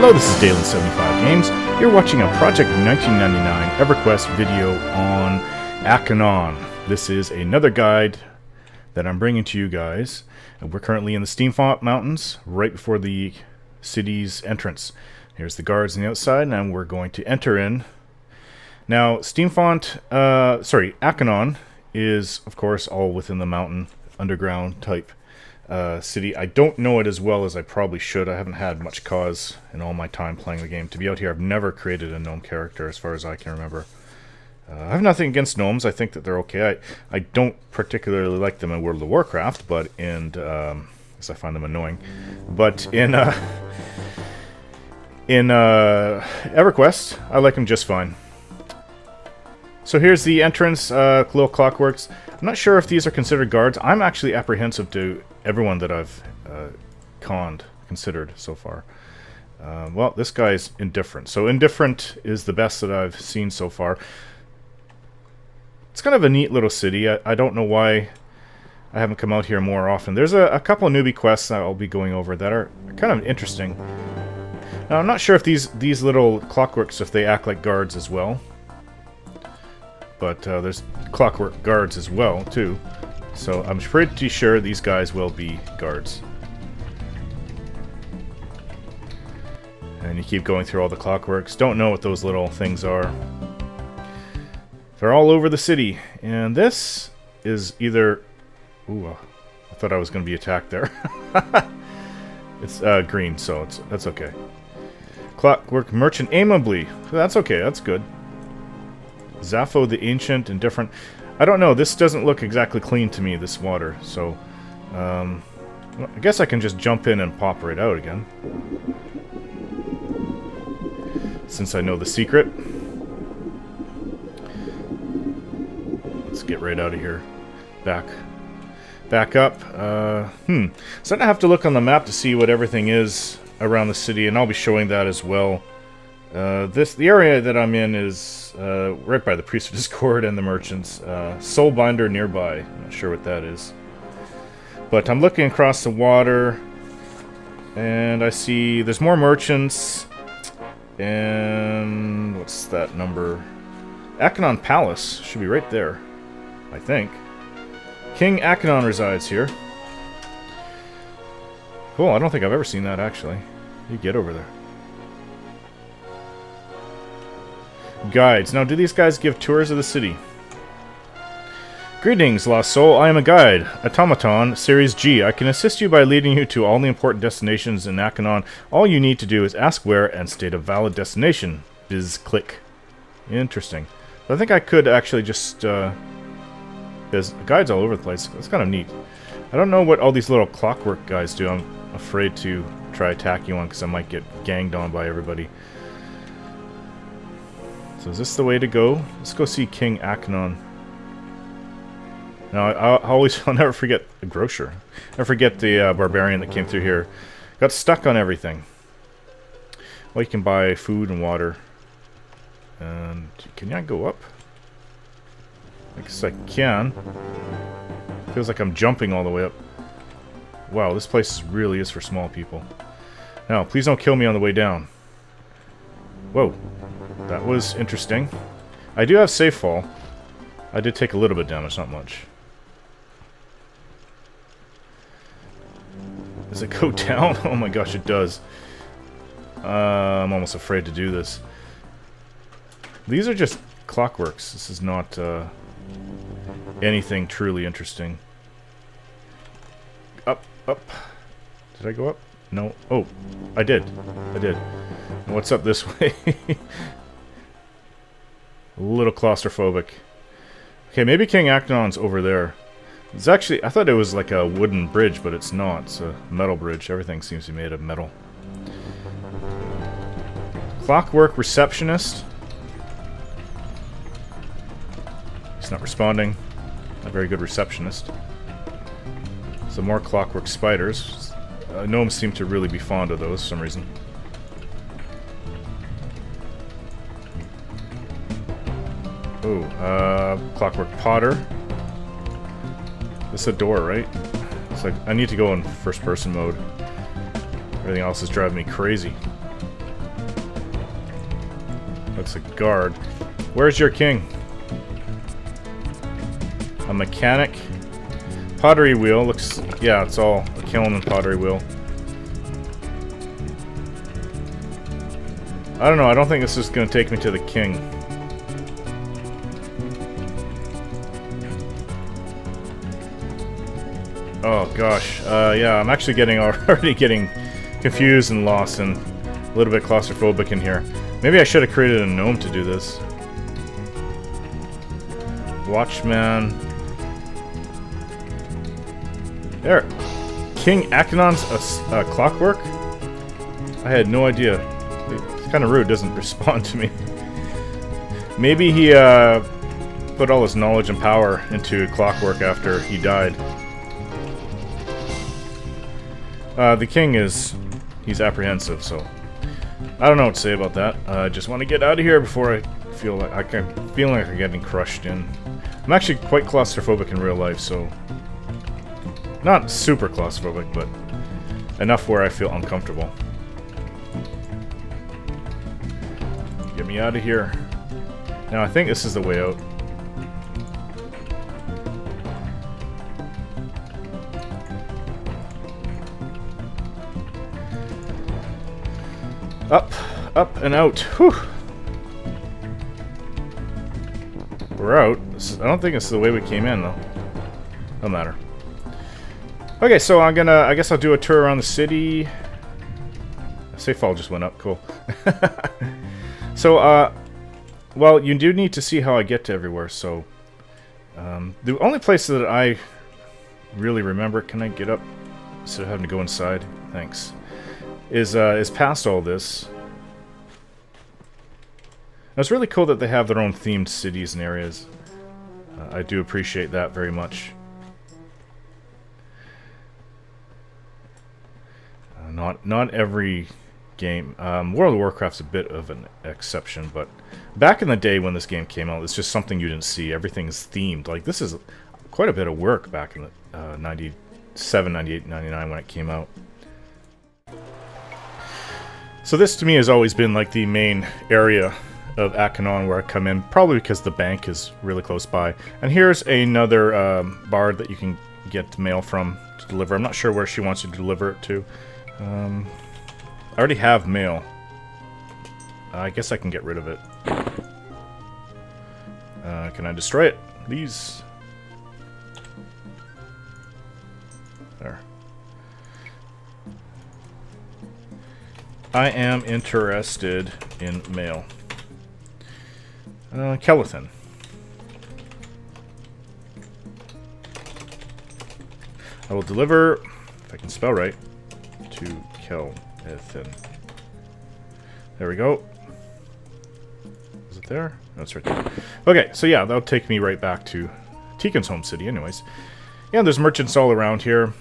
Hello, this is Daily 75 Games. You're watching a Project 1999 EverQuest video on Ak'Anon. This is another guide that I'm bringing to you guys. We're currently in the Steamfont Mountains, right before the city's entrance. Here's the guards on the outside, and we're going to enter in. Now, Ak'Anon is, of course, all within the mountain, underground type city. I don't know it as well as I probably should. I haven't had much cause in all my time playing the game to be out here. I've never created a gnome character as far as I can remember. I have nothing against gnomes. I think that they're okay. I don't particularly like them in World of Warcraft, but because I find them annoying. But in EverQuest, I like them just fine. So here's the entrance, little clockworks. I'm not sure if these are considered guards. I'm actually apprehensive to everyone that I've considered so far. Well, this guy's indifferent. So indifferent is the best that I've seen so far. It's kind of a neat little city. I don't know why I haven't come out here more often. There's a couple of newbie quests that I'll be going over that are kind of interesting. Now, I'm not sure if these little clockworks, if they act like guards as well. But there's clockwork guards as well, too. So I'm pretty sure these guys will be guards. And you keep going through all the clockworks. Don't know what those little things are. They're all over the city. And this is either... Ooh, I thought I was going to be attacked there. It's green, so that's okay. Clockwork merchant aimably. That's okay, that's good. Zaffo the Ancient, indifferent. I don't know, this doesn't look exactly clean to me, this water, so well, I guess I can just jump in and pop right out again. Since I know the secret. Let's get right out of here. Back up. So I have to look on the map to see what everything is around the city, and I'll be showing that as well. The area that I'm in is right by the Priest of Discord and the merchants. Soulbinder nearby. I'm not sure what that is. But I'm looking across the water, and I see there's more merchants. And what's that number? Ak'Anon Palace should be right there, I think. King Ak'Anon resides here. Cool, I don't think I've ever seen that, actually. You get over there. Guides. Now, do these guys give tours of the city? Greetings, Lost Soul. I am a guide. Automaton, Series G. I can assist you by leading you to all the important destinations in Ak'Anon. All you need to do is ask where and state a valid destination. Biz click. Interesting. I think I could actually just... there's guides all over the place. That's kind of neat. I don't know what all these little clockwork guys do. I'm afraid to try attacking one because I might get ganged on by everybody. So is this the way to go? Let's go see King Ak'Anon. Now, I'll never forget the grocer. Never forget the barbarian that came through here. Got stuck on everything. Well, you can buy food and water. And can I go up? I guess I can. Feels like I'm jumping all the way up. Wow, this place really is for small people. Now, please don't kill me on the way down. Whoa. That was interesting. I do have safe fall. I did take a little bit of damage, not much. Does it go down? Oh my gosh, it does. I'm almost afraid to do this. These are just clockworks. This is not anything truly interesting. Up. Did I go up? No. Oh, I did. And what's up this way? A little claustrophobic. Okay, maybe King Ak'Anon's over there. It's actually, I thought it was like a wooden bridge, but it's not. It's a metal bridge. Everything seems to be made of metal. Clockwork receptionist. He's not responding. Not a very good receptionist. Some more clockwork spiders. Gnomes seem to really be fond of those for some reason. Oh, clockwork potter. This is a door, right? It's like I need to go in first person mode. Everything else is driving me crazy. That's a guard. Where's your king? A mechanic. Pottery wheel. Looks... Yeah, it's all a kiln and pottery wheel. I don't know. I don't think this is going to take me to the king. Oh, gosh. Yeah, I'm actually already getting confused and lost and a little bit claustrophobic in here. Maybe I should have created a gnome to do this. Watchman. There. King Ak'Anon's clockwork? I had no idea. It's kind of rude, doesn't respond to me. Maybe he put all his knowledge and power into clockwork after he died. The king he's apprehensive, so I don't know what to say about that. I just want to get out of here before I feel like I'm feeling like I'm getting crushed in. I'm actually quite claustrophobic in real life, so not super claustrophobic, but enough where I feel uncomfortable. Get me out of here. Now I think this is the way out. Up and out. Whew. We're out. I don't think it's the way we came in, though. No matter. Okay, so I guess I'll do a tour around the city. Safe fall just went up. Cool. So, well, you do need to see how I get to everywhere. So, the only place that I really remember, can I get up instead of having to go inside? Thanks. Is past all this. Now, it's really cool that they have their own themed cities and areas. I do appreciate that very much. Not every game. World of Warcraft's a bit of an exception, but back in the day when this game came out, it's just something you didn't see. Everything's themed. Like, this is quite a bit of work back in the 97, 98, 99 when it came out. So this to me has always been like the main area of Ak'Anon where I come in, probably because the bank is really close by. And here's another bard that you can get mail from to deliver. I'm not sure where she wants you to deliver it to. I already have mail. I guess I can get rid of it. Can I destroy it? Please. There. I am interested in mail. Kelethin. I will deliver, if I can spell right, to Kelethin. There we go. Is it there? No, it's right there. Okay, so yeah, that'll take me right back to Tikan's home city anyways. Yeah, there's merchants all around here.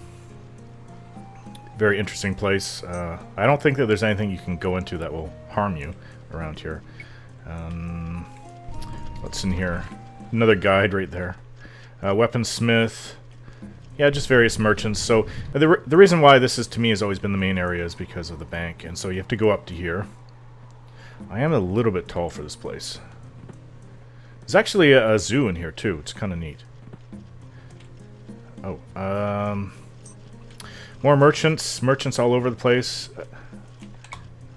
Very interesting place. I don't think that there's anything you can go into that will harm you around here. What's in here? Another guide right there. Weaponsmith. Yeah, just various merchants. So the reason why this is to me has always been the main area is because of the bank, and so you have to go up to here. I am a little bit tall for this place. There's actually a zoo in here too. It's kind of neat. Oh, more merchants. Merchants all over the place.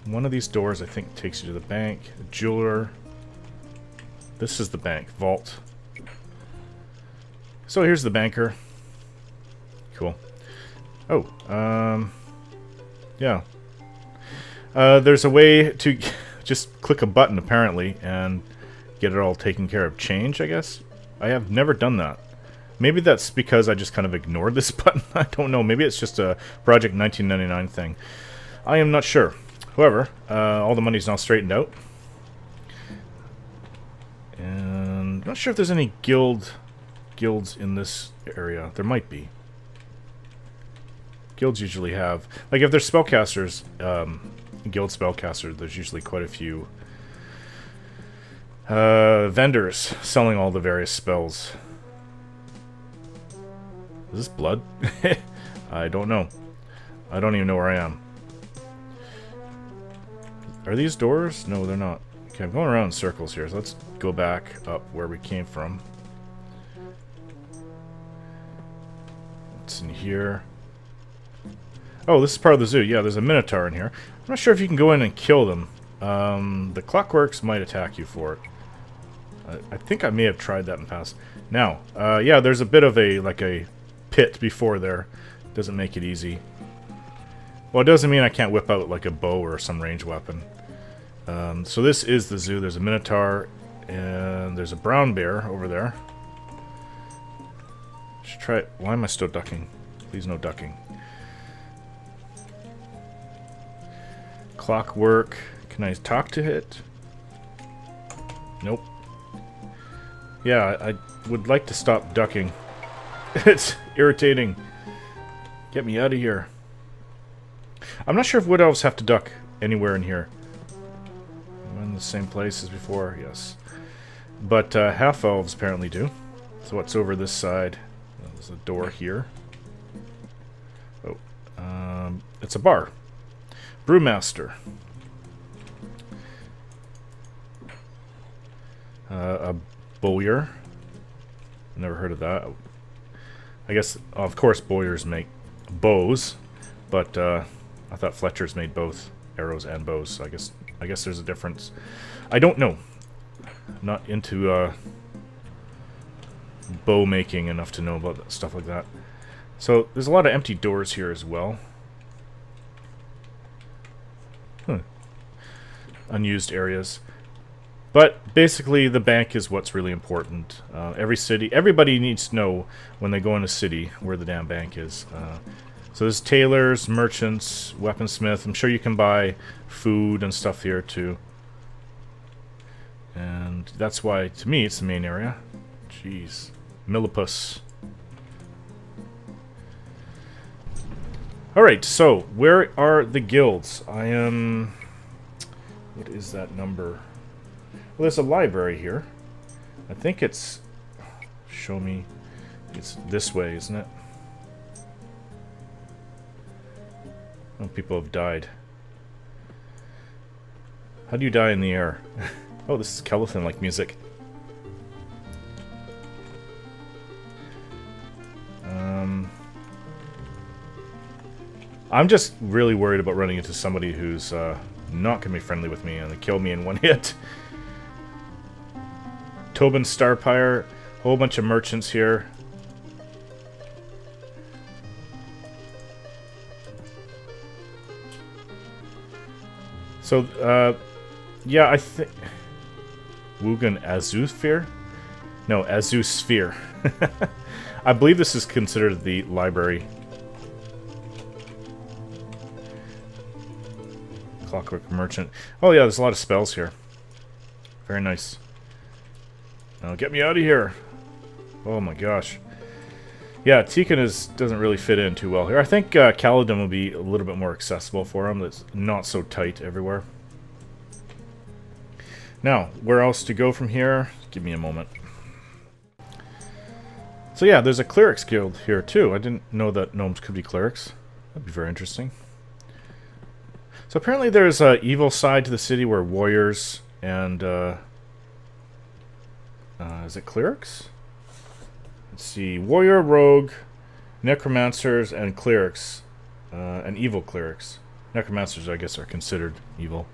One of these doors I think takes you to the bank. A jeweler. This is the bank. Vault. So here's the banker. Cool. Oh, yeah. There's a way to just click a button, apparently, and get it all taken care of. Change, I guess? I have never done that. Maybe that's because I just kind of ignored this button. I don't know. Maybe it's just a Project 1999 thing. I am not sure. However, all the money's now straightened out. And I'm not sure if there's any guilds in this area. There might be. Guilds usually have... Like, if there's spellcasters, guild spellcaster, there's usually quite a few vendors selling all the various spells. Is this blood? I don't know. I don't even know where I am. Are these doors? No, they're not. Okay, I'm going around in circles here, so let's go back up where we came from. What's in here? Oh, this is part of the zoo. Yeah, there's a Minotaur in here. I'm not sure if you can go in and kill them. The Clockworks might attack you for it. I think I may have tried that in the past. Now, yeah, there's a bit of a, like a pit before there. Doesn't make it easy. Well, it doesn't mean I can't whip out like a bow or some ranged weapon. So this is the zoo. There's a Minotaur, and there's a brown bear over there. Should try it. Why am I still ducking? Please no ducking. Clockwork. Can I talk to it? Nope. Yeah, I would like to stop ducking. It's irritating. Get me out of here. I'm not sure if wood elves have to duck anywhere in here. I'm in the same place as before, yes. But half elves apparently do. So what's over this side? There's a door here. Oh, it's a bar. Brewmaster. A bowyer. Never heard of that. I guess, of course, bowyers make bows, but I thought Fletchers made both arrows and bows. So I guess there's a difference. I don't know. I'm not into bow making enough to know about stuff like that. So there's a lot of empty doors here as well. Unused areas. But basically, the bank is what's really important. Everybody needs to know when they go in a city where the damn bank is. So there's tailors, merchants, weaponsmith. I'm sure you can buy food and stuff here too. And that's why, to me, it's the main area. Jeez. Millipus. Alright, so where are the guilds? I am... What is that number? Well, there's a library here. I think it's... Show me. It's this way, isn't it? Oh, people have died. How do you die in the air? Oh, this is skeleton-like music. I'm just really worried about running into somebody who's not going to be friendly with me and they kill me in one hit. Tobin Starpire, a whole bunch of merchants here. So, yeah, I think... Wugan Azusphere? No, Azusphere. I believe this is considered the library. Clockwork Merchant. Oh yeah, there's a lot of spells here. Very nice. Now get me out of here. Oh my gosh. Yeah, Tikkun doesn't really fit in too well here. I think Caledon will be a little bit more accessible for him. It's not so tight everywhere. Now, where else to go from here? Give me a moment. So yeah, there's a clerics guild here too. I didn't know that gnomes could be clerics. That'd be very interesting. So apparently there's an evil side to the city where warriors and... is it clerics? Let's see. Warrior, rogue, necromancers, and clerics. And evil clerics. Necromancers, I guess, are considered evil.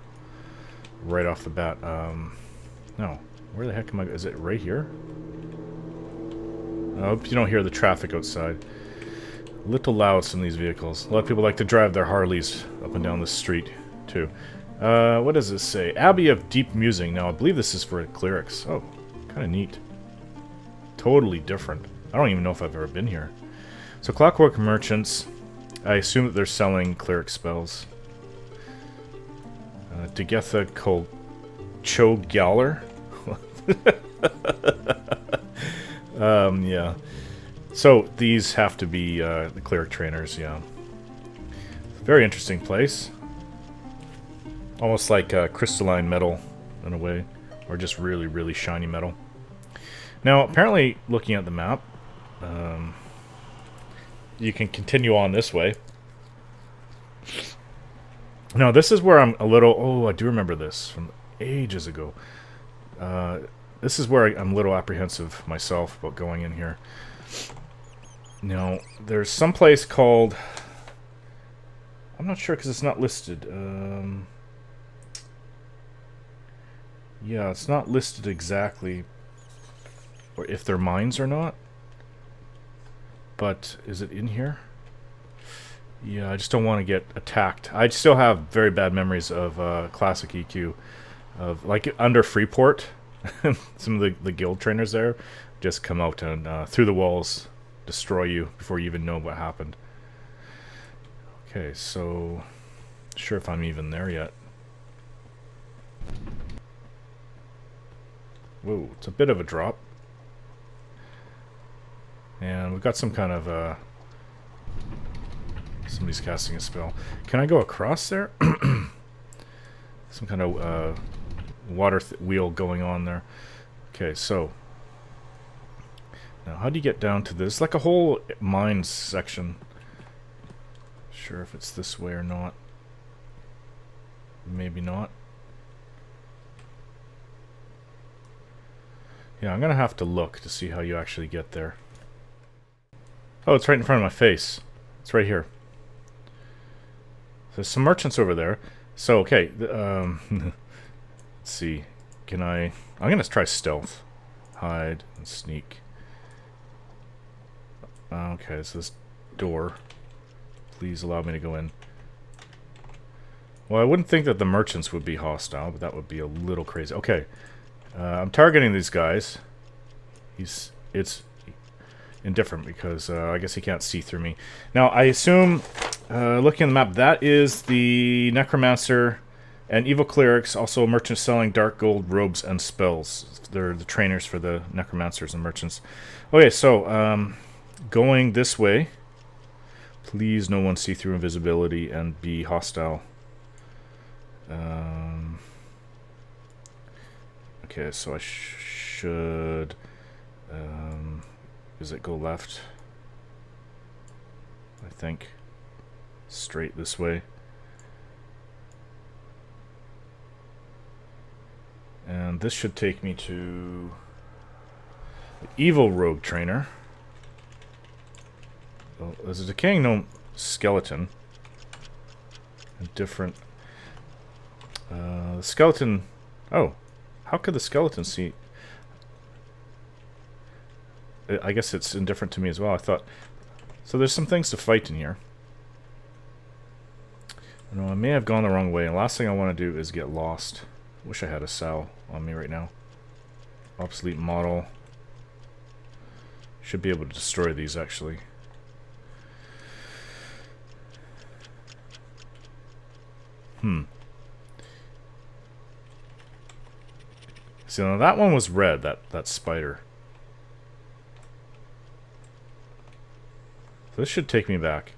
Right off the bat. No. Where the heck am I? Is it right here? I hope you don't hear the traffic outside. A little loud, some of these vehicles. A lot of people like to drive their Harleys up and down the street, too. What does this say? Abbey of Deep Musing. Now, I believe this is for clerics. Oh, kind of neat. Totally different. I don't even know if I've ever been here. So, Clockwork Merchants. I assume that they're selling cleric spells. Degetha called Cho Galler. Yeah. So, these have to be the cleric trainers, yeah. Very interesting place. Almost like crystalline metal, in a way. Or just really, really shiny metal. Now, apparently, looking at the map, you can continue on this way. Now, this is where I'm a little... Oh, I do remember this. ages ago. This is where I'm a little apprehensive myself about going in here. Now, there's some place called... I'm not sure because it's not listed. Yeah, it's not listed exactly, or if they're mines or not. But is it in here? Yeah, I just don't want to get attacked. I still have very bad memories of classic EQ, of like under Freeport. Some of the guild trainers there just come out and through the walls destroy you before you even know what happened. Okay, so not sure if I'm even there yet. Whoa, it's a bit of a drop. And we've got some kind of somebody's casting a spell. Can I go across there? Some kind of water wheel going on there. Okay, so now how do you get down to this? Like a whole mines section. Sure if it's this way or not. Maybe not. Yeah, I'm gonna have to look to see how you actually get there. Oh, it's right in front of my face. It's right here. There's some merchants over there. So, okay. Let's see. Can I... I'm gonna try stealth. Hide and sneak. Okay, so this door. Please allow me to go in. Well, I wouldn't think that the merchants would be hostile, but that would be a little crazy. Okay. I'm targeting these guys. It's indifferent because I guess he can't see through me. Now, I assume, looking at the map, that is the Necromancer and Evil Clerics, also merchants selling dark gold robes and spells. They're the trainers for the Necromancers and merchants. Okay, so going this way. Please no one see through invisibility and be hostile. Okay, so I should... does it go left? I think. Straight this way. And this should take me to... the Evil Rogue Trainer. Oh, there's a decaying gnome skeleton. A different... the skeleton... Oh. How could the skeleton see... I guess it's indifferent to me as well. I thought... So there's some things to fight in here. I know I may have gone the wrong way, and the last thing I want to do is get lost. Wish I had a Sal on me right now. Obsolete model. Should be able to destroy these, actually. See, now that one was red, that spider. So this should take me back.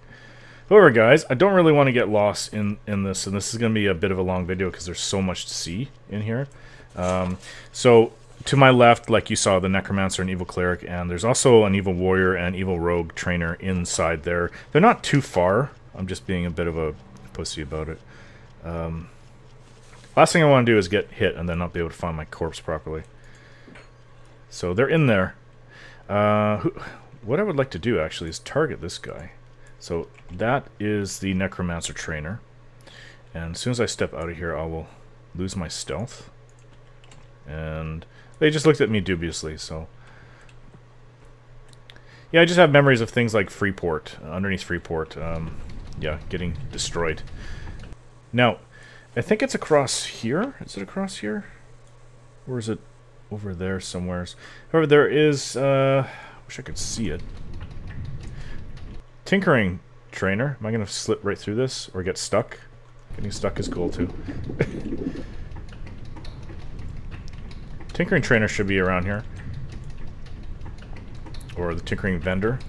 However, guys, I don't really want to get lost in this, and this is going to be a bit of a long video because there's so much to see in here. So, to my left, like you saw, the Necromancer and Evil Cleric, and there's also an Evil Warrior and Evil Rogue Trainer inside there. They're not too far. I'm just being a bit of a pussy about it. Last thing I want to do is get hit and then not be able to find my corpse properly. So they're in there. What I would like to do, actually, is target this guy. So that is the Necromancer Trainer. And as soon as I step out of here, I will lose my stealth. And they just looked at me dubiously, so... Yeah, I just have memories of things like Freeport, underneath Freeport, yeah, getting destroyed. Now, I think it's across here. Is it across here? Or is it over there somewhere? However, there is, wish I could see it. Tinkering Trainer. Am I going to slip right through this or get stuck? Getting stuck is cool too. Tinkering Trainer should be around here. Or the Tinkering Vendor.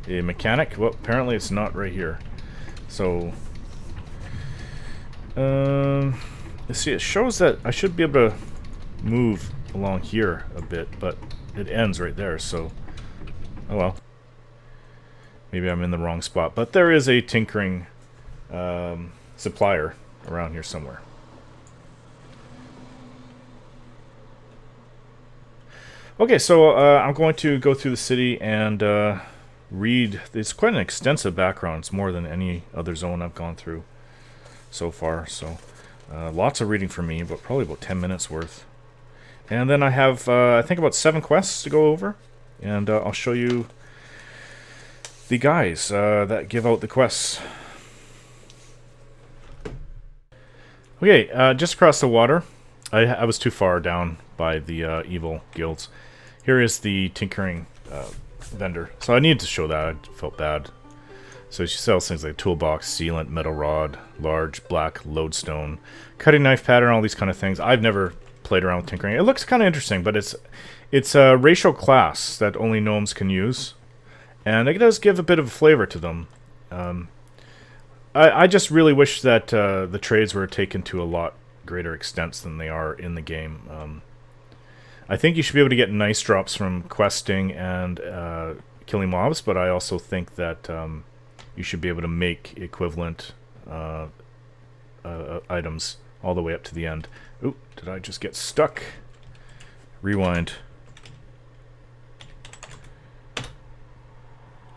A Mechanic. Well, apparently it's not right here. So... let's see, it shows that I should be able to move along here a bit, but it ends right there, so... Oh well. Maybe I'm in the wrong spot. But there is a tinkering supplier around here somewhere. Okay, so I'm going to go through the city and read. It's quite an extensive background. It's more than any other zone I've gone through so far. So lots of reading for me, but probably about 10 minutes worth. And then I have, I think, about 7 quests to go over. And I'll show you the guys that give out the quests. Okay, just across the water. I was too far down by the evil guilds. Here is the tinkering vendor. So I needed to show that. I felt bad. So she sells things like toolbox, sealant, metal rod, large black lodestone, cutting knife pattern, all these kind of things. I've never played around with tinkering. It looks kind of interesting, but it's a racial class that only gnomes can use, and it does give a bit of a flavor to them. I just really wish that the trades were taken to a lot greater extents than they are in the game. I think you should be able to get nice drops from questing and killing mobs, but I also think that you should be able to make equivalent items all the way up to the end. Ooh, did I just get stuck? Rewind.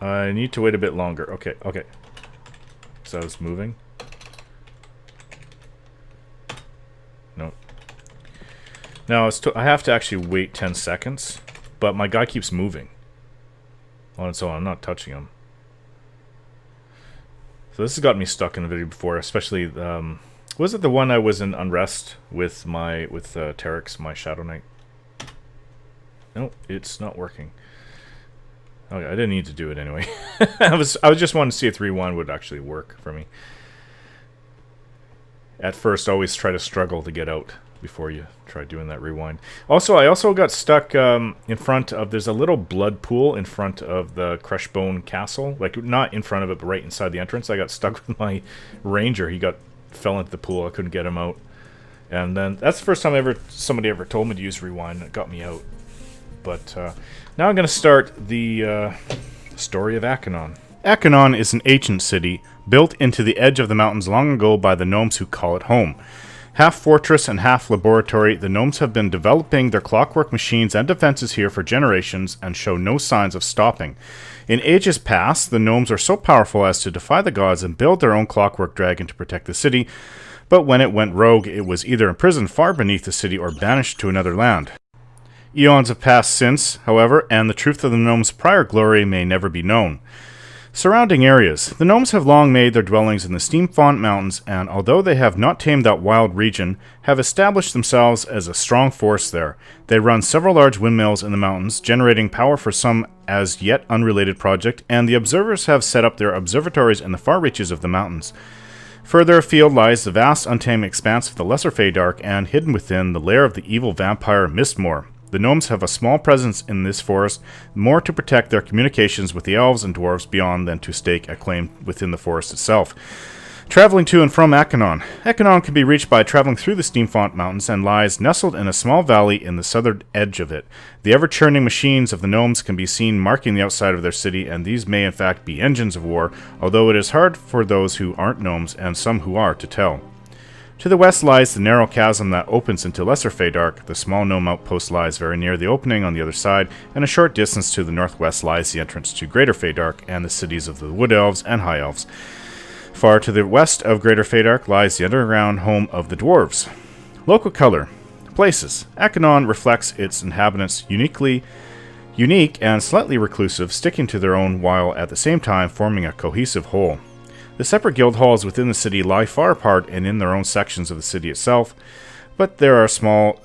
I need to wait a bit longer. Okay, okay. So I was moving. No. Now I have to actually wait 10 seconds, but my guy keeps moving. On its own, I'm not touching him. So this has got me stuck in the video before, especially was it the one I was in Unrest with Terex, my Shadow Knight? No, it's not working. Okay, I didn't need to do it anyway. I was just wanting to see if rewind would actually work for me. At first, always try to struggle to get out before you try doing that rewind. Also, I also got stuck in front of, there's a little blood pool in front of the Creshbone Castle. Like, not in front of it, but right inside the entrance. I got stuck with my ranger. He fell into the pool. I couldn't get him out. And then, that's the first time somebody ever told me to use rewind, and it got me out. But now I'm going to start the story of Ak'Anon. Ak'Anon is an ancient city built into the edge of the mountains long ago by the gnomes who call it home. Half fortress and half laboratory, the gnomes have been developing their clockwork machines and defenses here for generations and show no signs of stopping. In ages past, the gnomes are so powerful as to defy the gods and build their own clockwork dragon to protect the city, but when it went rogue, it was either imprisoned far beneath the city or banished to another land. Eons have passed since, however, and the truth of the gnomes' prior glory may never be known. Surrounding areas. The gnomes have long made their dwellings in the Steamfont Mountains, and although they have not tamed that wild region, have established themselves as a strong force there. They run several large windmills in the mountains, generating power for some as yet unrelated project, and the observers have set up their observatories in the far reaches of the mountains. Further afield lies the vast untamed expanse of the Lesser Feydark, and hidden within the lair of the evil vampire Mistmore. The gnomes have a small presence in this forest, more to protect their communications with the elves and dwarves beyond than to stake a claim within the forest itself. Traveling to and from Ak'Anon. Ak'Anon can be reached by traveling through the Steamfont Mountains and lies nestled in a small valley in the southern edge of it. The ever-churning machines of the gnomes can be seen marking the outside of their city, and these may in fact be engines of war, although it is hard for those who aren't gnomes and some who are to tell. To the west lies the narrow chasm that opens into Lesser Feydark. The small gnome outpost lies very near the opening on the other side, and a short distance to the northwest lies the entrance to Greater Feydark and the cities of the Wood Elves and High Elves. Far to the west of Greater Feydark lies the underground home of the dwarves. Local color. Places. Ak'Anon reflects its inhabitants unique and slightly reclusive, sticking to their own while at the same time forming a cohesive whole. The separate guild halls within the city lie far apart and in their own sections of the city itself, but there are several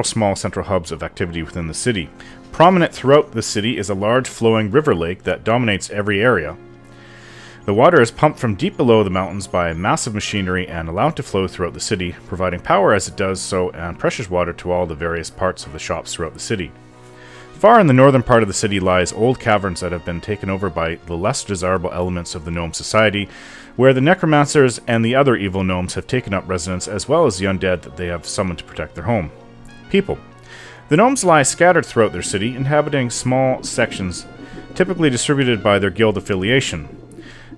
small central hubs of activity within the city. Prominent throughout the city is a large flowing river lake that dominates every area. The water is pumped from deep below the mountains by massive machinery and allowed to flow throughout the city, providing power as it does so and precious water to all the various parts of the shops throughout the city. Far in the northern part of the city lies old caverns that have been taken over by the less desirable elements of the gnome society, where the necromancers and the other evil gnomes have taken up residence, as well as the undead that they have summoned to protect their home. People. The gnomes lie scattered throughout their city, inhabiting small sections, typically distributed by their guild affiliation.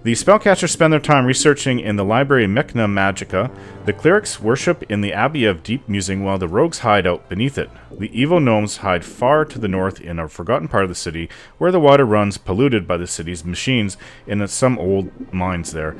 The spellcasters spend their time researching in the library Mechna Magica. The clerics worship in the Abbey of Deep Musing while the rogues hide out beneath it. The evil gnomes hide far to the north in a forgotten part of the city where the water runs polluted by the city's machines in some old mines there.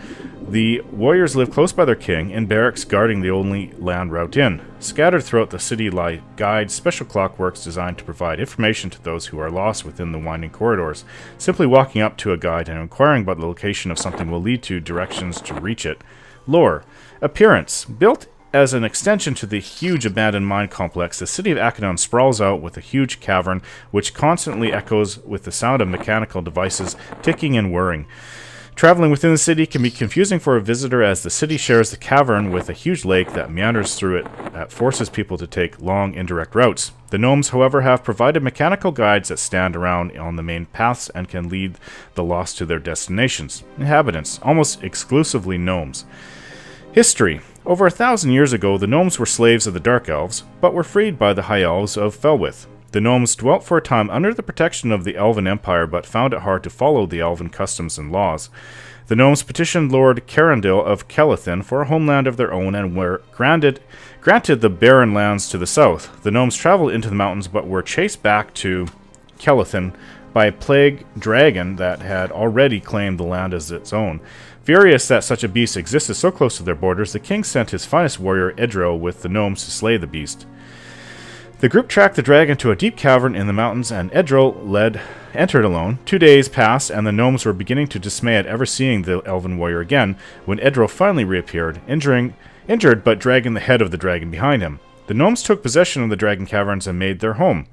The warriors live close by their king in barracks guarding the only land route in. Scattered throughout the city lie guides, special clockworks designed to provide information to those who are lost within the winding corridors. Simply walking up to a guide and inquiring about the location of something will lead to directions to reach it. Lore. Appearance. Built as an extension to the huge abandoned mine complex, the city of Ak'Anon sprawls out with a huge cavern which constantly echoes with the sound of mechanical devices ticking and whirring. Traveling within the city can be confusing for a visitor as the city shares the cavern with a huge lake that meanders through it that forces people to take long indirect routes. The gnomes, however, have provided mechanical guides that stand around on the main paths and can lead the lost to their destinations. Inhabitants, almost exclusively gnomes. History. Over 1,000 years ago, the gnomes were slaves of the Dark Elves, but were freed by the High Elves of Felwith. The gnomes dwelt for a time under the protection of the Elven Empire, but found it hard to follow the Elven customs and laws. The gnomes petitioned Lord Carandil of Kelethin for a homeland of their own and were granted the barren lands to the south. The gnomes traveled into the mountains, but were chased back to Kelethin by a plague dragon that had already claimed the land as its own. Furious that such a beast existed so close to their borders, the king sent his finest warrior Edril with the gnomes to slay the beast. The group tracked the dragon to a deep cavern in the mountains, and Edril entered alone. 2 days passed, and the gnomes were beginning to dismay at ever seeing the elven warrior again, when Edril finally reappeared, injured but dragging the head of the dragon behind him. The gnomes took possession of the dragon caverns and made their home.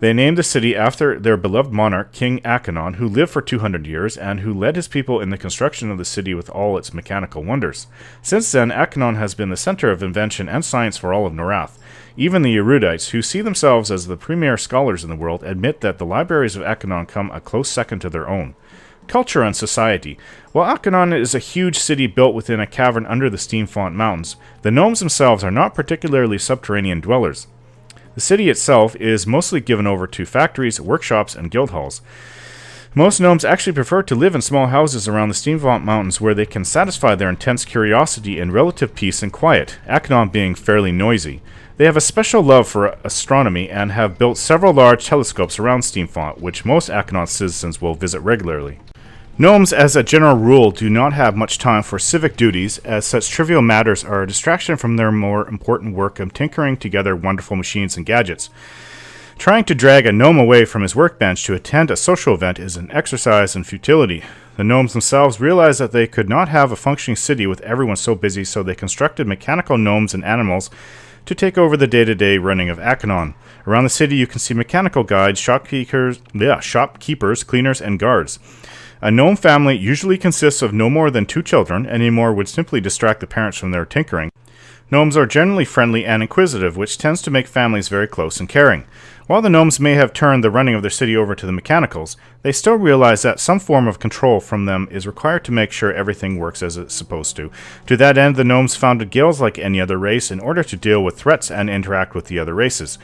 They named the city after their beloved monarch, King Ak'Anon, who lived for 200 years and who led his people in the construction of the city with all its mechanical wonders. Since then, Ak'Anon has been the center of invention and science for all of Norath. Even the erudites, who see themselves as the premier scholars in the world, admit that the libraries of Ak'Anon come a close second to their own. Culture and society. While Ak'Anon is a huge city built within a cavern under the Steamfont Mountains, the gnomes themselves are not particularly subterranean dwellers. The city itself is mostly given over to factories, workshops, and guild halls. Most gnomes actually prefer to live in small houses around the Steamfont Mountains where they can satisfy their intense curiosity in relative peace and quiet, Ak'Anon being fairly noisy. They have a special love for astronomy and have built several large telescopes around Steamfont, which most Ak'Anon citizens will visit regularly. Gnomes, as a general rule, do not have much time for civic duties, as such trivial matters are a distraction from their more important work of tinkering together wonderful machines and gadgets. Trying to drag a gnome away from his workbench to attend a social event is an exercise in futility. The gnomes themselves realized that they could not have a functioning city with everyone so busy, so they constructed mechanical gnomes and animals to take over the day-to-day running of Ak'Anon. Around the city you can see mechanical guides, shopkeepers, cleaners, and guards. A gnome family usually consists of no more than 2 children, any more would simply distract the parents from their tinkering. Gnomes are generally friendly and inquisitive, which tends to make families very close and caring. While the gnomes may have turned the running of their city over to the mechanicals, they still realize that some form of control from them is required to make sure everything works as it's supposed to. To that end, the gnomes founded guilds like any other race in order to deal with threats and interact with the other races.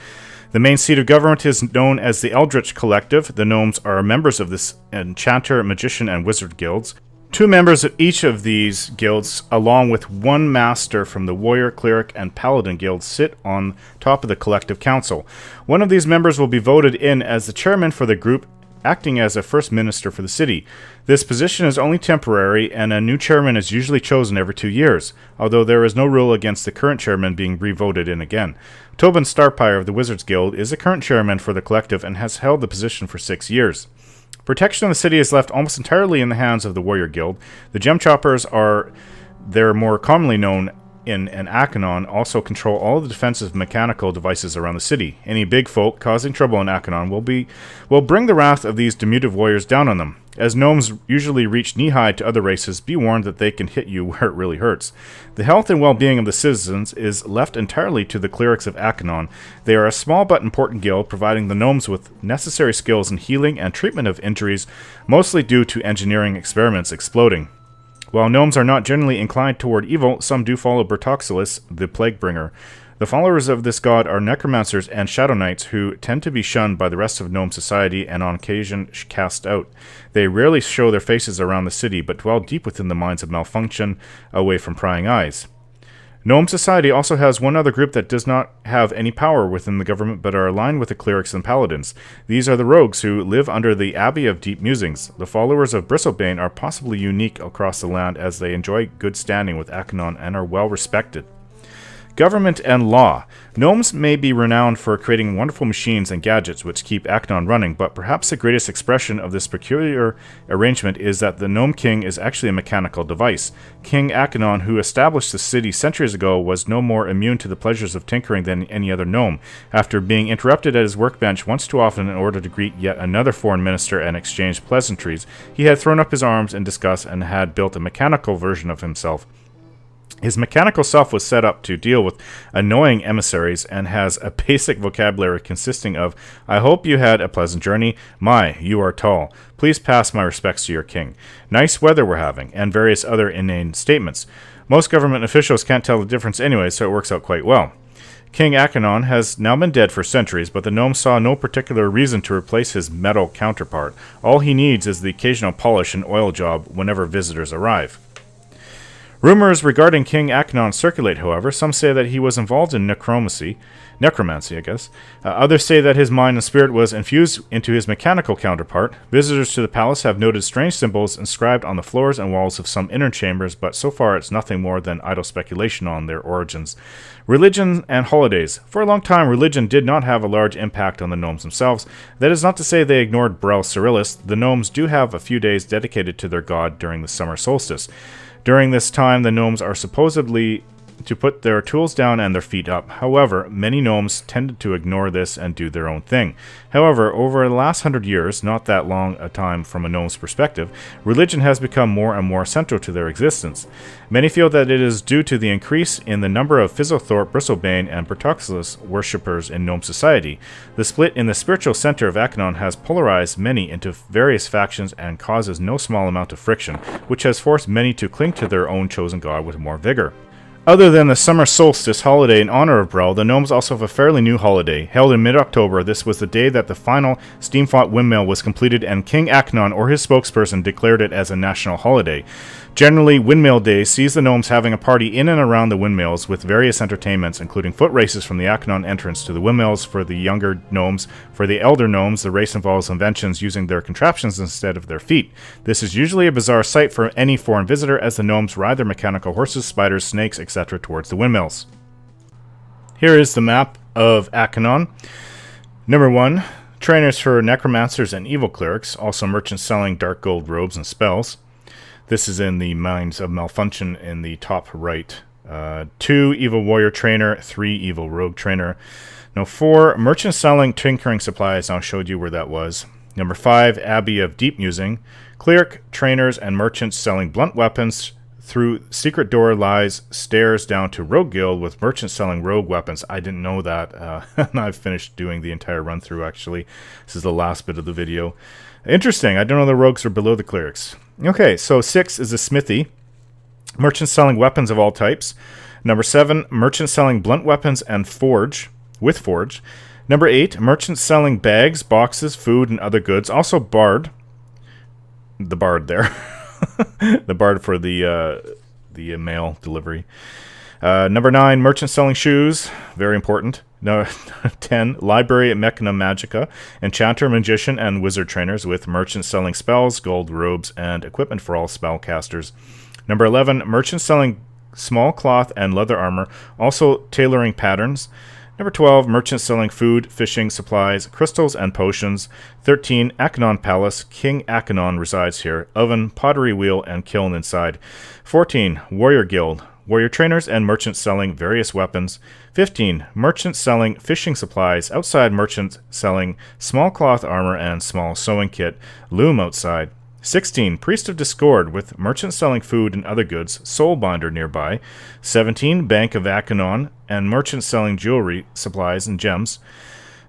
The main seat of government is known as the Eldritch Collective. The gnomes are members of this enchanter, magician, and wizard guilds. 2 members of each of these guilds, along with 1 master from the warrior, cleric, and paladin guilds, sit on top of the collective council. One of these members will be voted in as the chairman for the group, acting as a first minister for the city. This position is only temporary, and a new chairman is usually chosen every 2 years, although there is no rule against the current chairman being re-voted in again. Tobin Starpire of the Wizards Guild is the current chairman for the collective and has held the position for 6 years. Protection of the city is left almost entirely in the hands of the Warrior Guild. The Gem Choppers they're more commonly known in Ak'Anon, also control all of the defensive mechanical devices around the city. Any big folk causing trouble in Ak'Anon will bring the wrath of these diminutive warriors down on them. As gnomes usually reach knee-high to other races, be warned that they can hit you where it really hurts. The health and well-being of the citizens is left entirely to the clerics of Ak'Anon. They are a small but important guild, providing the gnomes with necessary skills in healing and treatment of injuries, mostly due to engineering experiments exploding. While gnomes are not generally inclined toward evil, some do follow Bertoxilus, the plague bringer. The followers of this god are necromancers and shadow knights who tend to be shunned by the rest of gnome society and on occasion cast out. They rarely show their faces around the city, but dwell deep within the minds of malfunction, away from prying eyes. Gnome society also has one other group that does not have any power within the government but are aligned with the clerics and paladins. These are the rogues who live under the Abbey of Deep Musings. The followers of Bristlebane are possibly unique across the land as they enjoy good standing with Ak'Anon and are well respected. Government and law. Gnomes may be renowned for creating wonderful machines and gadgets which keep Ak'Anon running, but perhaps the greatest expression of this peculiar arrangement is that the Gnome King is actually a mechanical device. King Ak'Anon, who established the city centuries ago, was no more immune to the pleasures of tinkering than any other gnome. After being interrupted at his workbench once too often in order to greet yet another foreign minister and exchange pleasantries, he had thrown up his arms in disgust and had built a mechanical version of himself. His mechanical self was set up to deal with annoying emissaries and has a basic vocabulary consisting of, "I hope you had a pleasant journey. My, you are tall. Please pass my respects to your king. Nice weather we're having," and various other inane statements. Most government officials can't tell the difference anyway, so it works out quite well. King Ak'Anon has now been dead for centuries, but the gnome saw no particular reason to replace his metal counterpart. All he needs is the occasional polish and oil job whenever visitors arrive. Rumors regarding King Ak'Anon circulate, however. Some say that he was involved in necromancy, I guess. Others say that his mind and spirit was infused into his mechanical counterpart. Visitors to the palace have noted strange symbols inscribed on the floors and walls of some inner chambers, but so far it's nothing more than idle speculation on their origins. Religion and holidays. For a long time, religion did not have a large impact on the gnomes themselves. That is not to say they ignored Brel Cyrillus. The gnomes do have a few days dedicated to their god during the summer solstice. During this time, the gnomes are supposedly to put their tools down and their feet up. However, many gnomes tended to ignore this and do their own thing. However, over the last 100 years, not that long a time from a gnome's perspective, religion has become more and more central to their existence. Many feel that it is due to the increase in the number of Fizzlethorpe, Bristlebane, and Bertoxilus worshippers in gnome society. The split in the spiritual center of Ak'Anon has polarized many into various factions and causes no small amount of friction, which has forced many to cling to their own chosen god with more vigor. Other than the summer solstice holiday in honor of Brel, the gnomes also have a fairly new holiday. Held in mid-October, this was the day that the final steam-fought windmill was completed, and King Ak'Anon or his spokesperson declared it as a national holiday. Generally, Windmill Day sees the gnomes having a party in and around the windmills with various entertainments, including foot races from the Ak'Anon entrance to the windmills for the younger gnomes. For the elder gnomes, the race involves inventions using their contraptions instead of their feet. This is usually a bizarre sight for any foreign visitor, as the gnomes ride their mechanical horses, spiders, snakes, etc. towards the windmills. Here is the map of Ak'Anon. Number 1, trainers for necromancers and evil clerics, also merchants selling dark gold robes and spells. This is in the Minds of Malfunction in the top right. 2, evil warrior trainer. 3, evil rogue trainer. Now 4, merchants selling tinkering supplies. I showed you where that was. Number 5, Abbey of Deep Musing. Cleric, trainers, and merchants selling blunt weapons. Through secret door lies stairs down to Rogue Guild with merchants selling rogue weapons. I didn't know that. And I've finished doing the entire run through, actually. This is the last bit of the video. Interesting. I don't know the rogues are below the clerics. Okay, so 6 is a smithy. Merchants selling weapons of all types. Number 7, merchants selling blunt weapons and forge. Number 8, merchants selling bags, boxes, food, and other goods. Also bard. The bard there. The bard for the mail delivery. Number 9, merchants selling shoes. Very important. No, 10, library at Mechana Magica, enchanter, magician, and wizard trainers with merchants selling spells, gold robes, and equipment for all spellcasters. Number 11, merchants selling small cloth and leather armor, also tailoring patterns. Number 12, merchants selling food, fishing, supplies, crystals, and potions. 13, Ak'Anon Palace. King Ak'Anon resides here. Oven, pottery wheel, and kiln inside. 14, Warrior Guild. Warrior trainers and merchants selling various weapons. 15, merchants selling fishing supplies. Outside, merchants selling small cloth armor and small sewing kit. Loom outside. 16, Priest of Discord, with merchants selling food and other goods. Soulbinder nearby. 17, Bank of Ak'Anon, and merchants selling jewelry, supplies, and gems.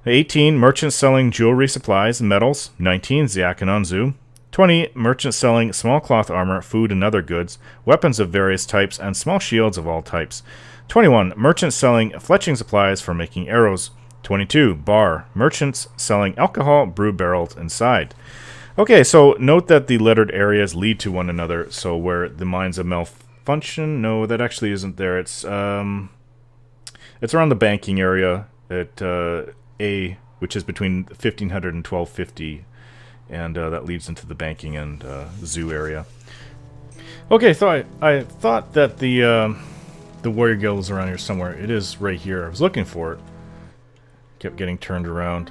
18, merchants selling jewelry, supplies, and metals. 19, the Ak'Anon Zoo. 20. Merchants selling small cloth armor, food and other goods, weapons of various types, and small shields of all types. 21. Merchants selling fletching supplies for making arrows. 22. Bar. Merchants selling alcohol, brew barrels inside. Okay, so note that the lettered areas lead to one another. So where the mines of malfunction, no, that actually isn't there. It's around the banking area at A, which is between 1500 and 1250, and that leads into the banking and zoo area. Okay, so I thought that the warrior guild was around here somewhere. It is right here. I was looking for it. Kept getting turned around.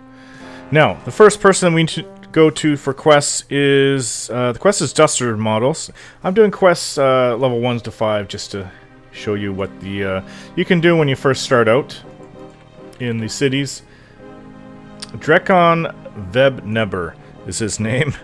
Now, the first person we need to go to for quests is the quest is Duster Models. I'm doing quests level 1s to 5 just to show you what the you can do when you first start out in the cities. Drekon Vebneber is his name.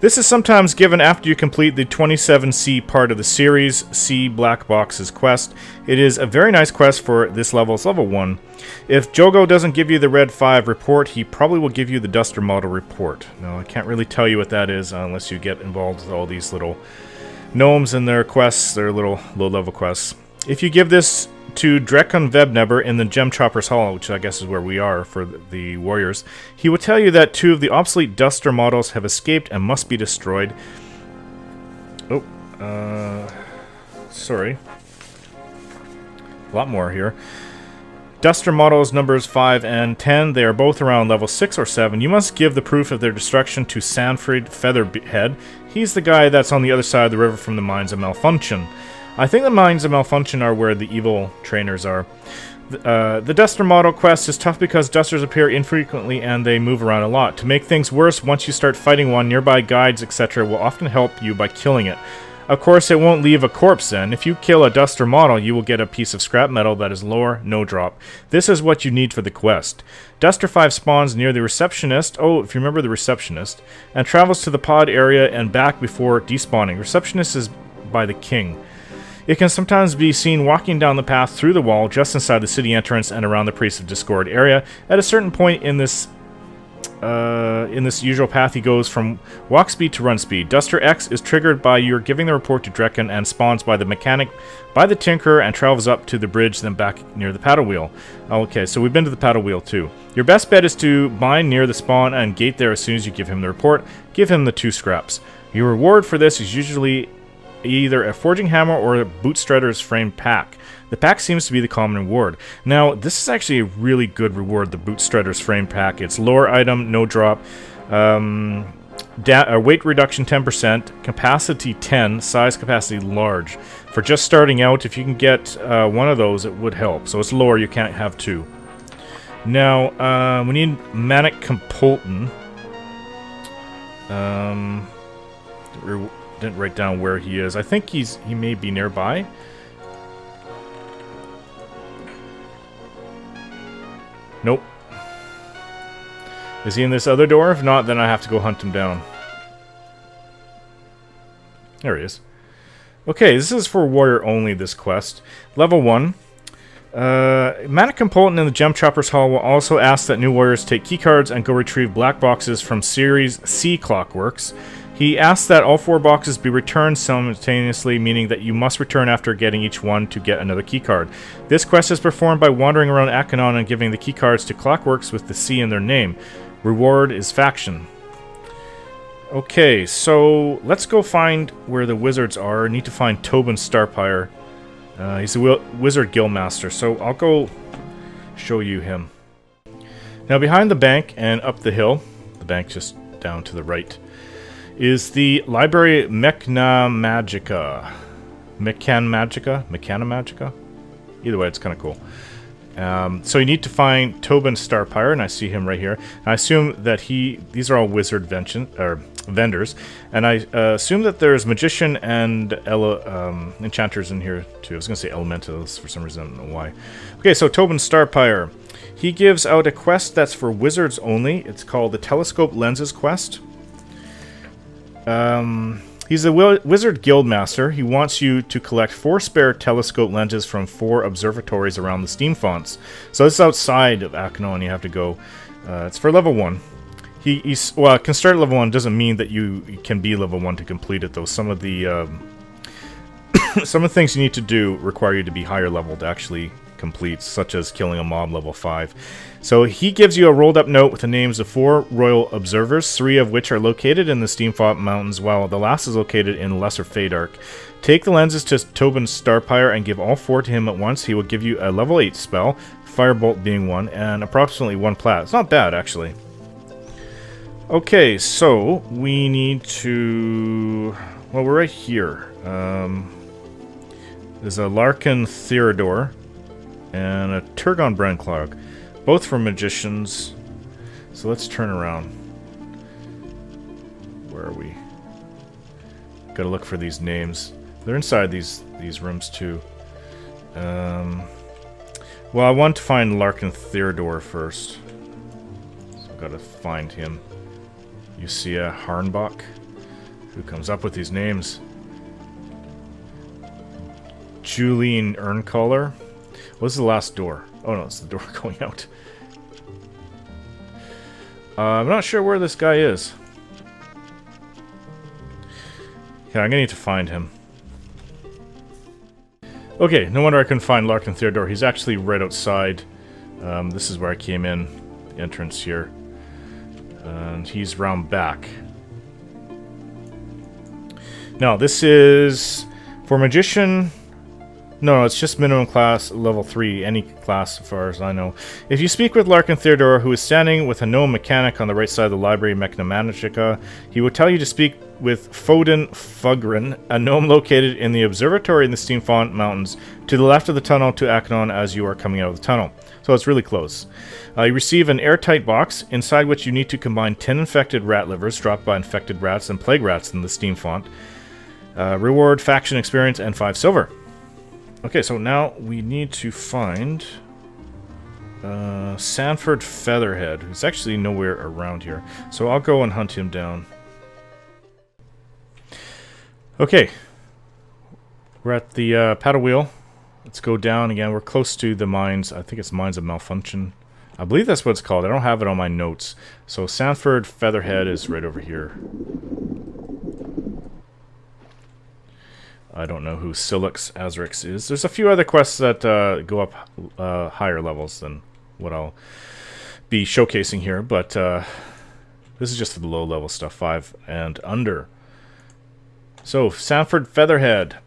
This is sometimes given after you complete the 27C part of the series, C Black Box's quest. It is a very nice quest for this level. It's level 1. If Jogo doesn't give you the Red 5 report, he probably will give you the Duster Model report. Now, I can't really tell you what that is unless you get involved with all these little gnomes and their quests, their little low-level quests. If you give this to Drekon Vebneber in the Gem Chopper's Hall, which I guess is where we are for the warriors, he will tell you that 2 of the obsolete Duster models have escaped and must be destroyed. Oh, sorry. A lot more here. Duster models numbers 5 and 10, they are both around level 6 or 7. You must give the proof of their destruction to Sanfrid Featherhead. He's the guy that's on the other side of the river from the Mines of Malfunction. I think the Mines of Malfunction are where the evil trainers are. The Duster model quest is tough because Dusters appear infrequently and they move around a lot. To make things worse, once you start fighting one, nearby guides, etc. will often help you by killing it. Of course, it won't leave a corpse then. If you kill a Duster model, you will get a piece of scrap metal that is lore, no drop. This is what you need for the quest. Duster 5 spawns near the receptionist, oh, if you remember the receptionist, and travels to the pod area and back before despawning. Receptionist is by the king. It can sometimes be seen walking down the path through the wall just inside the city entrance and around the Priest of Discord area. At a certain point in this usual path, he goes from walk speed to run speed. Duster X is triggered by your giving the report to Drekon and spawns by the mechanic, by the tinkerer, and travels up to the bridge, then back near the paddle wheel. Okay, so we've been to the paddle wheel too. Your best bet is to bind near the spawn and gate there as soon as you give him the report. Give him the 2 scraps. Your reward for this is usually either a forging hammer or a bootstrutter's framed pack. The pack seems to be the common reward. Now, this is actually a really good reward, the bootstrutter's framed pack. It's lore item, no drop, weight reduction 10%, capacity 10, size capacity large. For just starting out, if you can get one of those, it would help. So it's lore, you can't have 2. Now, we need Manic Compulton. Didn't write down where he is. I think he may be nearby. Nope. Is he in this other door? If not, then I have to go hunt him down. There he is. Okay, this is for warrior only, this quest. Level 1. Manic Compultant in the Gem Chopper's Hall will also ask that new warriors take keycards and go retrieve black boxes from Series C Clockworks. He asks that all 4 boxes be returned simultaneously, meaning that you must return after getting each one to get another keycard. This quest is performed by wandering around Ak'Anon and giving the keycards to Clockworks with the C in their name. Reward is faction. Okay, so let's go find where the wizards are. I need to find Tobin Starpire. He's a wizard guildmaster, so I'll go show you him. Now behind the bank and up the hill, the bank just down to the right, is the library Mechana Magica? Either way, it's kind of cool. So you need to find Tobin Starpire, and I see him right here. I assume that these are all wizard vendors, and I assume that there's magician and enchanters in here too. I was going to say elementals for some reason, I don't know why. Okay, so Tobin Starpire. He gives out a quest that's for wizards only. It's called the Telescope Lenses quest. He's a wizard guildmaster. He wants you to collect 4 spare telescope lenses from 4 observatories around the steam fonts. So this is outside of Ak'Anon. You have to go. It's for level 1. Well, can start at level 1 doesn't mean that you can be level 1 to complete it, though. Some of the some of the things you need to do require you to be higher level to actually complete, such as killing a mob level 5. So he gives you a rolled up note with the names of 4 royal observers, 3 of which are located in the Steamfont Mountains, while the last is located in Lesser Fadark. Take the lenses to Tobin's Starpire and give all 4 to him at once. He will give you a level 8 spell, Firebolt being 1, and approximately 1 plat. It's not bad, actually. Okay, so we need to... Well, we're right here. There's a Larkin Theodore and a Turgon Brandclog, both from magicians. So let's turn around. Where are we? Gotta look for these names. They're inside these rooms too. Well, I want to find Larkin Theodore first. So I've gotta find him. You see a Harnbach? Who comes up with these names? Julian Earncaller. What's the last door? Oh no, it's the door going out. I'm not sure where this guy is. Yeah, I'm gonna need to find him. Okay, no wonder I couldn't find Larkin Theodore. He's actually right outside. This is where I came in. The entrance here. And he's round back. Now, this is for magician. No, it's just minimum class, level 3, any class as far as I know. If you speak with Larkin Theodore, who is standing with a gnome mechanic on the right side of the library Mechanomagica, he will tell you to speak with Foden Fugrin, a gnome located in the observatory in the Steamfont Mountains, to the left of the tunnel to Ak'Anon as you are coming out of the tunnel. So it's really close. You receive an airtight box, inside which you need to combine 10 infected rat livers dropped by infected rats and plague rats in the Steamfont. Reward, faction experience, and 5 silver. Okay, so now we need to find Sanford Featherhead, who's actually nowhere around here. So I'll go and hunt him down. Okay, we're at the paddle wheel. Let's go down again. We're close to the mines. I think it's Mines of Malfunction. I believe that's what it's called. I don't have it on my notes. So Sanford Featherhead is right over here. I don't know who Silix Azrix is. There's a few other quests that go up higher levels than what I'll be showcasing here, but this is just for the low level stuff, 5 and under. So, Sanford Featherhead.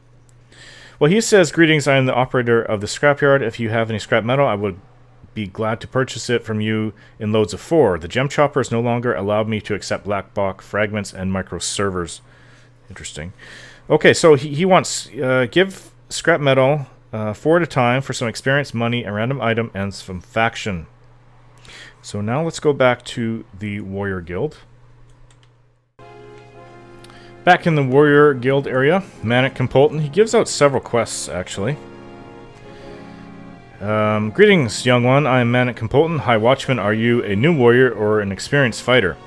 Well, he says, "Greetings, I am the operator of the scrapyard. If you have any scrap metal, I would be glad to purchase it from you in loads of 4. The gem choppers no longer allowed me to accept black box fragments and micro servers." Interesting. Okay, so he wants, give scrap metal 4 at a time for some experience, money, a random item, and some faction. So now let's go back to the Warrior Guild. Back in the Warrior Guild area, Manic Compulton. He gives out several quests, actually. Greetings, young one. I am Manic Compulton. High Watchman, are you a new warrior or an experienced fighter?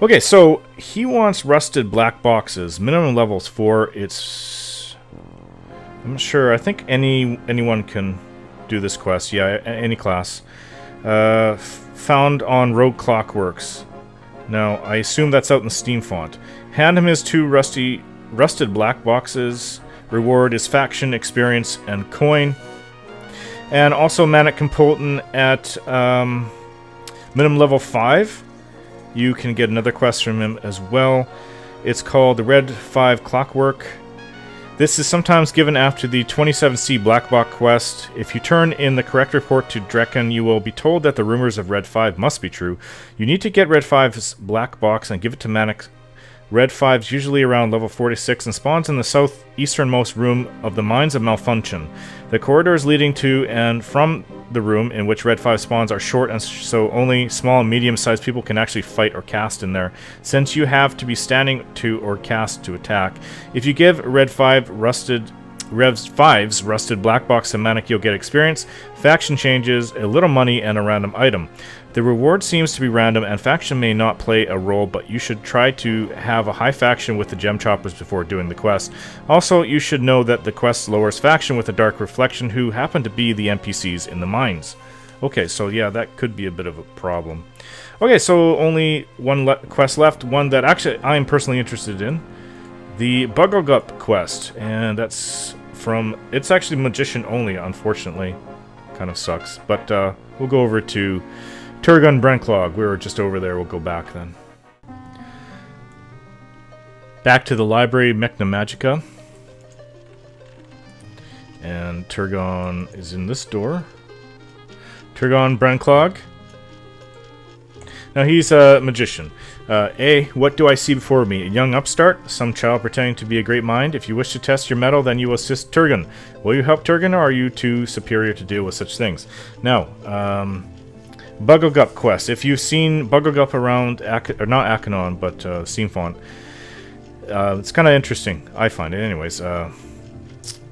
Okay, so he wants rusted black boxes. Minimum levels 4. It's... I'm not sure. I think anyone can do this quest. Yeah, any class. Found on Rogue Clockworks. Now, I assume that's out in Steamfont. Hand him his 2 rusted black boxes. Reward is faction, experience, and coin. And also Manic Compulton at minimum level 5. You can get another quest from him as well. It's called the Red 5 Clockwork. This is sometimes given after the 27C Black Box quest. If you turn in the correct report to Drekken, you will be told that the rumors of Red 5 must be true. You need to get Red 5's Black Box and give it to Manic. Red 5's usually around level 46 and spawns in the southeasternmost room of the Mines of Malfunction. The corridors leading to and from the room in which Red 5 spawns are short, and so only small and medium-sized people can actually fight or cast in there, since you have to be standing to or cast to attack. If you give Red 5's rusted black box to Manic, you'll get experience, faction changes, a little money, and a random item. The reward seems to be random, and faction may not play a role, but you should try to have a high faction with the gem choppers before doing the quest. Also, you should know that the quest lowers faction with a dark reflection, who happen to be the NPCs in the mines. Okay, so yeah, that could be a bit of a problem. Okay, so only one quest left, one that actually I am personally interested in. The Bugglegup quest, and that's from... It's actually Magician only, unfortunately. Kind of sucks, but we'll go over to Turgon Brenklog. We were just over there, we'll go back then. Back to the library, Mechna Magica. And Turgon is in this door. Turgon Brenklog. Now he's a magician. What do I see before me? A young upstart? Some child pretending to be a great mind? If you wish to test your mettle, then you will assist Turgon. Will you help Turgon, or are you too superior to deal with such things? Now, Bugglegup quest. If you've seen Bugglegup around, or not Ak'Anon, but Steamfont, it's kind of interesting. I find it, anyways. The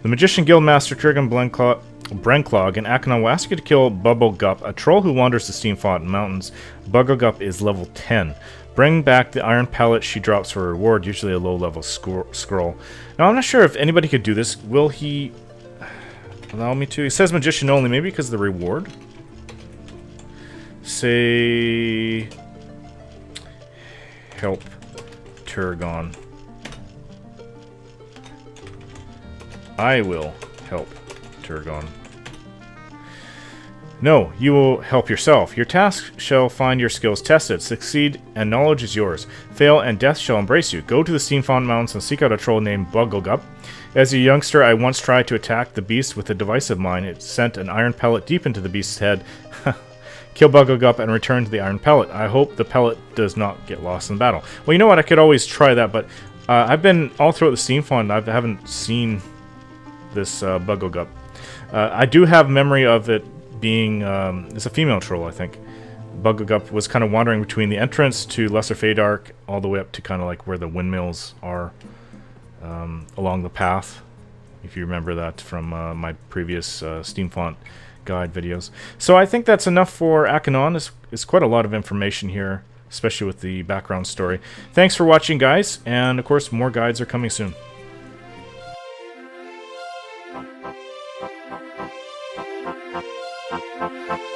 Magician Guildmaster Turgon Brenklog in Ak'Anon will ask you to kill Bubblegup, a troll who wanders the Steamfont Mountains. Bubblegup is level 10. Bring back the iron pellet she drops for a reward, usually a low-level scroll. Now, I'm not sure if anybody could do this. Will he allow me to? It says Magician only, maybe because of the reward? Say... Help Turgon. I will help Turgon. No, you will help yourself. Your task shall find your skills tested. Succeed, and knowledge is yours. Fail, and death shall embrace you. Go to the Steamfont Mountains and seek out a troll named Bugglegup. As a youngster, I once tried to attack the beast with a device of mine. It sent an iron pellet deep into the beast's head. Kill Bugglegup and return to the iron pellet. I hope the pellet does not get lost in battle. Well, you know what? I could always try that, but I've been all throughout the Steamfont. I haven't seen this Bugglegup. I do have memory of it being, it's a female troll, I think. Bugglegup was kind of wandering between the entrance to Lesser Fadark all the way up to kind of like where the windmills are along the path, if you remember that from my previous Steamfont guide videos. So I think that's enough for Ak'Anon. It's quite a lot of information here, especially with the background story. Thanks for watching, guys, and of course more guides are coming soon. Thank you.